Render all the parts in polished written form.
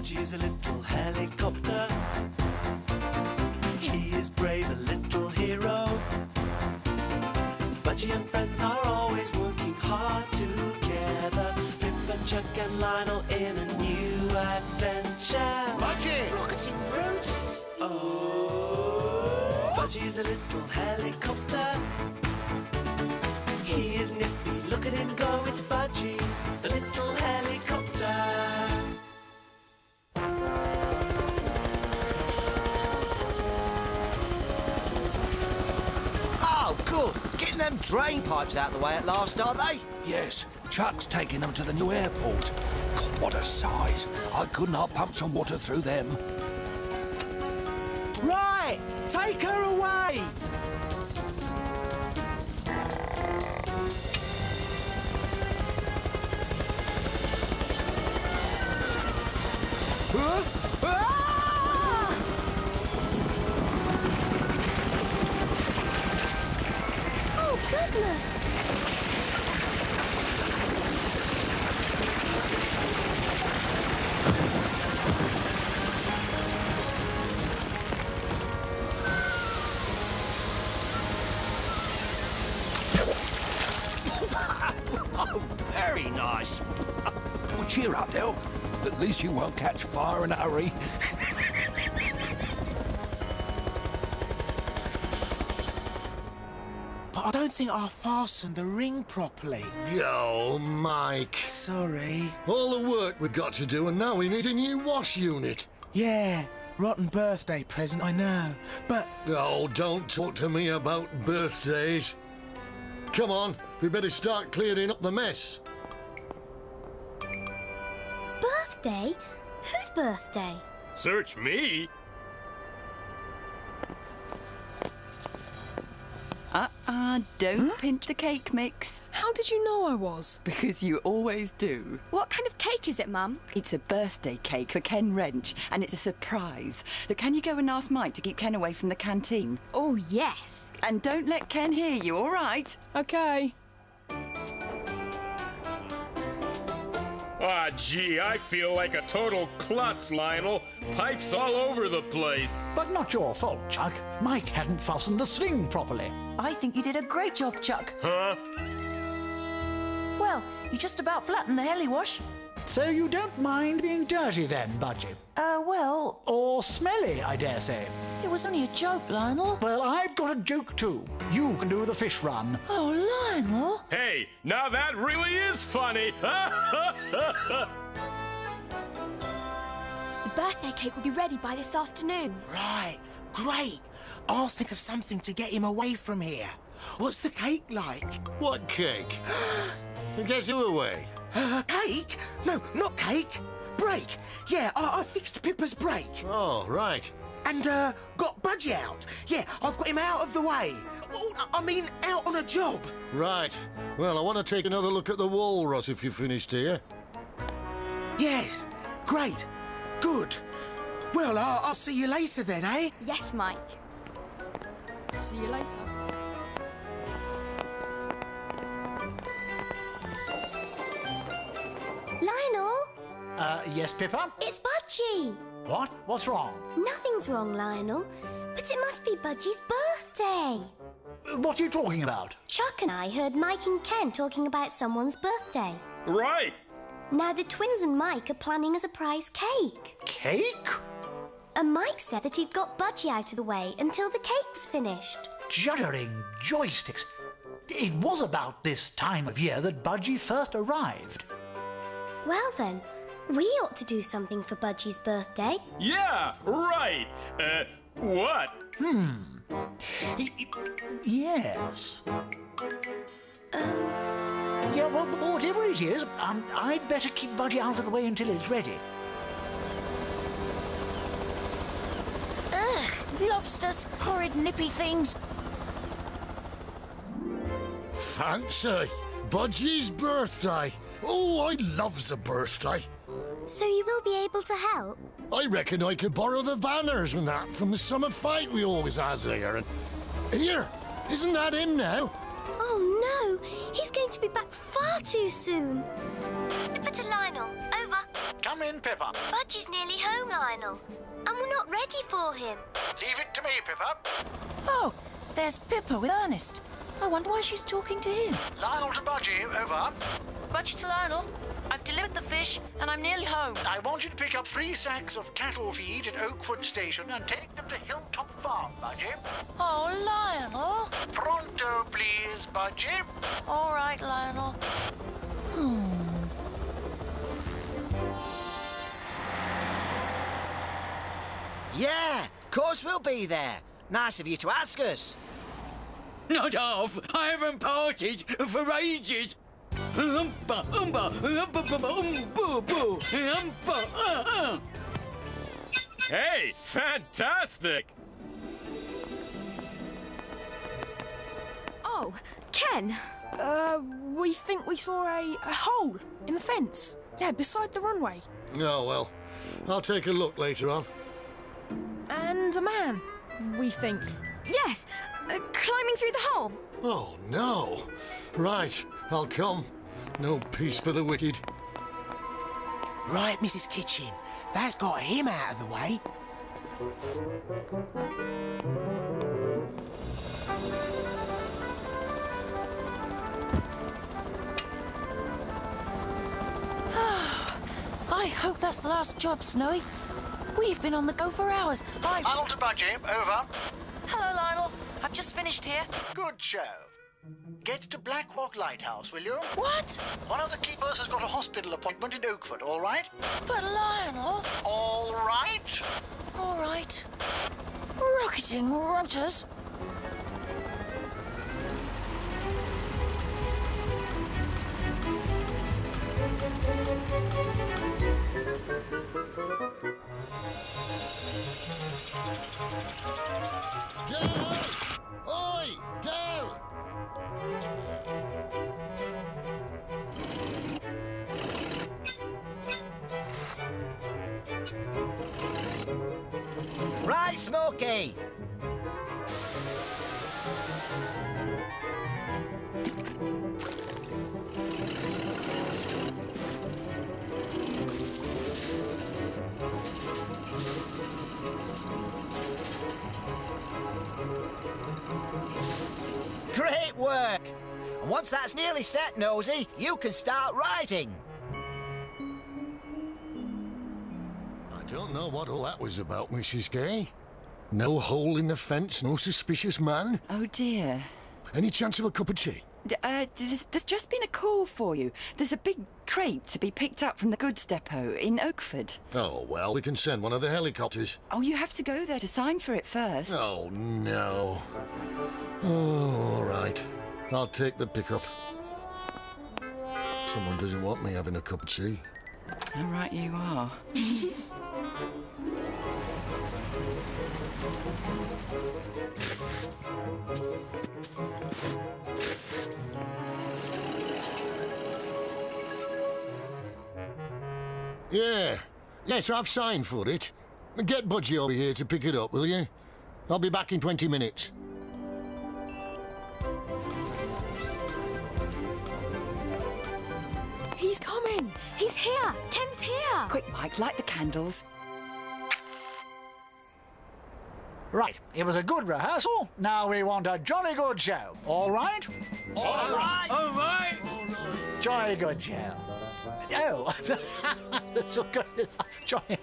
Budgie is a little helicopter. He is brave, a little hero. Budgie and friends are always working hard together. Pip and Chuck and Lionel in a new adventure. Budgie! Rocketing rotors! Oh, Budgie is a little helicopter. He is nippy, look at him go, it's Budgie, the little helicopter. Oh, good. Getting them drain pipes out of the way at last, are they? Yes, Chuck's taking them to the new airport. God, what a size. I couldn't have pumped some water through them. Right, take her away. Huh? Ah! Oh, goodness! Oh, very nice. Well, cheer up, Dell. At least you won't catch fire in a hurry. But I don't think I fastened the ring properly. Yo, Mike. Sorry. All the work we've got to do, and now we need a new wash unit. Yeah, rotten birthday present, I know. But Oh, don't talk to me about birthdays. Come on, we better start clearing up the mess. Birthday? Whose birthday? Search me? Don't pinch the cake mix. How did you know I was? Because you always do. What kind of cake is it, Mum? It's a birthday cake for Ken Wrench, and it's a surprise. So can you go and ask Mike to keep Ken away from the canteen? Oh, yes. And don't let Ken hear you, all right? Okay. Ah, gee, I feel like a total klutz, Lionel. Pipes all over the place. But not your fault, Chuck. Mike hadn't fastened the sling properly. I think you did a great job, Chuck. Huh? Well, you just about flattened the heli wash. So you don't mind being dirty then, Budgie? Well, Or smelly, I dare say. it was only a joke, Lionel. Well, I've got a joke too. You can do the fish run. Oh, Lionel. Hey, now that really is funny. The birthday cake will be ready by this afternoon. right, great. I'll think of something to get him away from here. What's the cake like? What cake? Get you away. Cake? No, not cake. Brake. Yeah, I fixed Pippa's brake. Oh, right. And, got Budgie out. Yeah, I've got him out of the way. Oh, I mean, out on a job. Right. Well, I want to take another look at the walrus if you're finished here. Yes, great. Good. Well, I'll see you later then, eh? Yes, Mike. See you later. Lionel, Yes, Pippa? it's Budgie. What? What's wrong? Nothing's wrong, Lionel. But it must be Budgie's birthday. What are you talking about? Chuck and I heard Mike and Ken talking about someone's birthday. Right. Now the twins and Mike are planning a surprise cake. Cake? And Mike said that he'd got Budgie out of the way until the cake was finished. Juddering joysticks. It was about this time of year that Budgie first arrived. Well then, we ought to do something for Budgie's birthday. Yeah, right. What? Yes. Yeah, well, whatever it is, I'd better keep Budgie out of the way until it's ready. Ugh, lobsters, horrid nippy things. Fancy. Budgie's birthday. Oh, I loves a birthday. So you will be able to help? I reckon I could borrow the banners and that from the summer fight we always has here. And here, isn't that him now? Oh no, he's going to be back far too soon. Pippa to Lionel, over. Come in, Pippa. Budgie's nearly home, Lionel. And we're not ready for him. Leave it to me, Pippa. Oh, there's Pippa with Ernest. I wonder why she's talking to him. Lionel to Budgie, over. Budgie to Lionel. I've delivered the fish and I'm nearly home. I want you to pick up 3 sacks of cattle feed at Oakford Station and take them to Hilltop Farm, Budgie. Oh, Lionel. Pronto, please, Budgie. All right, Lionel. Yeah, course we'll be there. Nice of you to ask us. Not half. I haven't parted for ages. Hey, fantastic! Oh, Ken. We think we saw a hole in the fence. Yeah, beside the runway. Oh, well. I'll take a look later on. And a man, we think. Yes, climbing through the hole. Oh, no. Right, I'll come. No peace for the wicked. Right, Mrs. Kitchen. That's got him out of the way. I hope that's the last job, Snowy. We've been on the go for hours. Lionel to Budgie, over. Hello, Lionel. I've just finished here. Good show. Get to Blackhawk Lighthouse, will you? What? One of the keepers has got a hospital appointment in Oakford, all right? But Lionel... All right? All right. Rocketing rotors. Dale! Oi! Dale! Right, Smokey. Great work. And once that's nearly set, Nosy, you can start writing. I don't know what all that was about, Mrs. Gay. No hole in the fence, no suspicious man. Oh, dear. Any chance of a cup of tea? There's just been a call for you. There's a big crate to be picked up from the goods depot in Oakford. Oh, well, we can send one of the helicopters. Oh, you have to go there to sign for it first. Oh, no. Oh, all right. I'll take the pickup. Someone doesn't want me having a cup of tea. All right, you are. Yeah. Yes, I've signed for it. Get Budgie over here to pick it up, will you? I'll be back in 20 minutes. He's coming. He's here. Ken's here. Quick, Mike, light the candles. Right, it was a good rehearsal. Now we want a jolly good show. All right? All right. Jolly good show. Oh, so good. Jolly.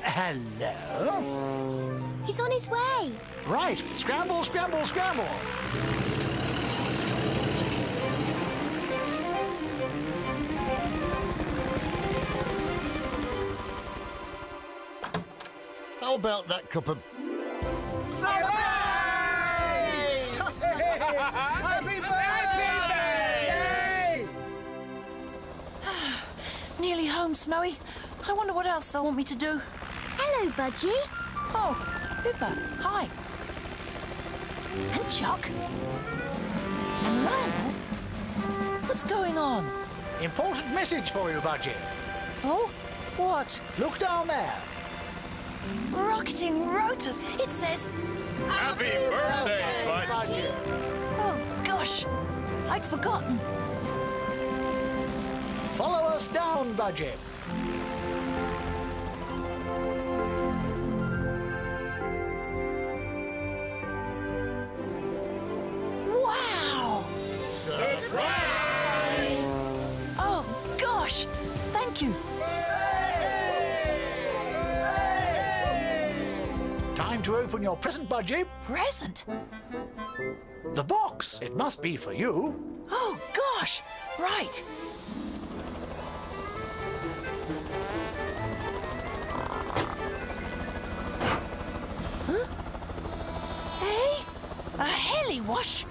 Hello? He's on his way. Right, scramble, scramble, scramble. How about that cup of... Nearly home, Snowy. I wonder what else they'll want me to do. Hello, Budgie. Oh, Pippa, hi. And Chuck. And Lionel. What's going on? Important message for you, Budgie. Oh, what? Look down there. Rocketing rotors. It says... Happy birthday, Budgie! Oh, gosh. I'd forgotten. Follow us down, Budgie. time to open your present, Budgie. Present? The box. It must be for you. Oh, gosh! Right. Huh? Hey? A heli wash?